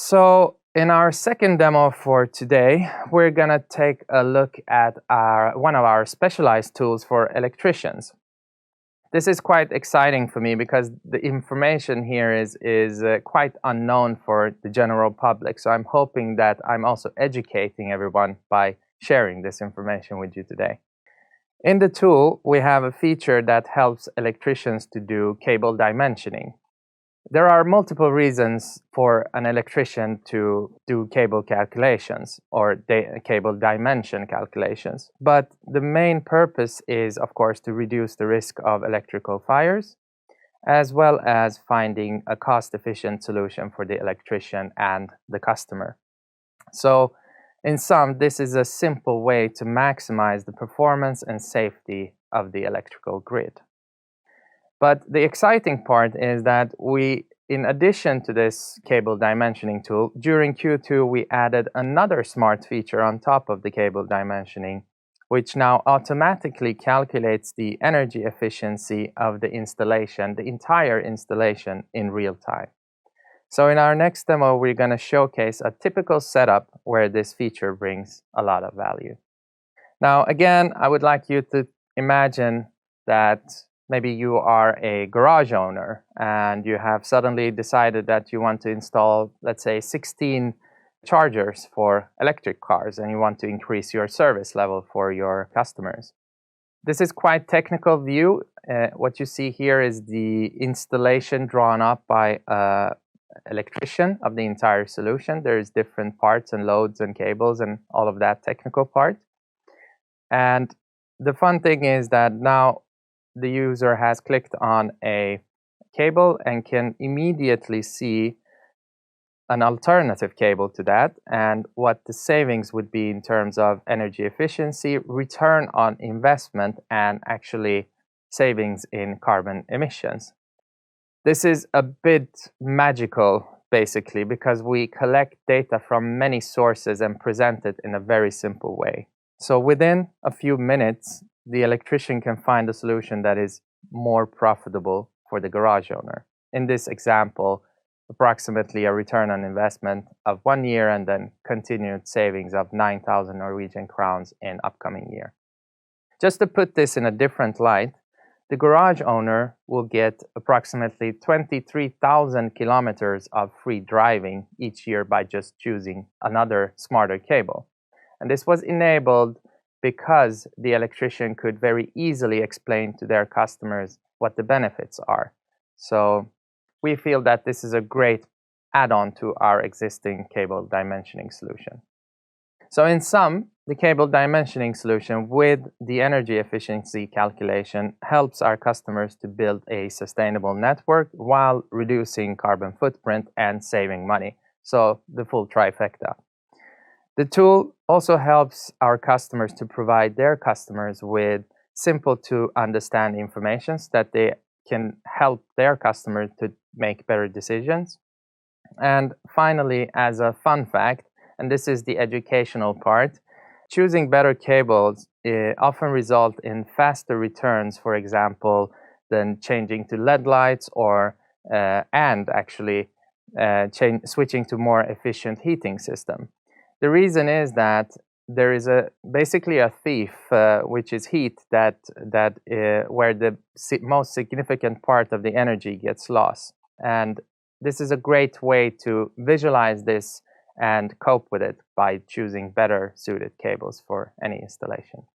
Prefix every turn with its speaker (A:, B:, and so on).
A: So in our second demo for today, we're gonna take a look at one of our specialized tools for electricians. This is quite exciting for me because the information here is quite unknown for the general public. So I'm hoping that I'm also educating everyone by sharing this information with you today. In the tool, we have a feature that helps electricians to do cable dimensioning. There are multiple reasons for an electrician to do cable calculations or cable dimension calculations. But the main purpose is, of course, to reduce the risk of electrical fires, as well as finding a cost-efficient solution for the electrician and the customer. So, in sum, this is a simple way to maximize the performance and safety of the electrical grid. But the exciting part is that in addition to this cable dimensioning tool, during Q2 we added another smart feature on top of the cable dimensioning, which now automatically calculates the energy efficiency of the installation, the entire installation in real time. So in our next demo, we're going to showcase a typical setup where this feature brings a lot of value. Now, again, I would like you to imagine that maybe you are a garage owner and you have suddenly decided that you want to install, let's say, 16 chargers for electric cars and you want to increase your service level for your customers. This is quite technical view. What you see here is the installation drawn up by an electrician of the entire solution. There's different parts and loads and cables and all of that technical part. And the fun thing is that now the user has clicked on a cable and can immediately see an alternative cable to that and what the savings would be in terms of energy efficiency, return on investment, and actually savings in carbon emissions. This is a bit magical, basically, because we collect data from many sources and present it in a very simple way. So within a few minutes, the electrician can find a solution that is more profitable for the garage owner. In this example, approximately a return on investment of 1 year and then continued savings of 9,000 Norwegian crowns in upcoming year. Just to put this in a different light, the garage owner will get approximately 23,000 kilometers of free driving each year by just choosing another smarter cable. And this was enabled because the electrician could very easily explain to their customers what the benefits are. So we feel that this is a great add-on to our existing cable dimensioning solution. So in sum, the cable dimensioning solution with the energy efficiency calculation helps our customers to build a sustainable network while reducing carbon footprint and saving money. So the full trifecta. The tool also helps our customers to provide their customers with simple to understand information so that they can help their customers to make better decisions. And finally, as a fun fact, and this is the educational part, choosing better cables often result in faster returns, for example, than changing to LED lights or switching to more efficient heating system. The reason is that there is basically a thief, which is heat, where the most significant part of the energy gets lost. And this is a great way to visualize this and cope with it by choosing better suited cables for any installation.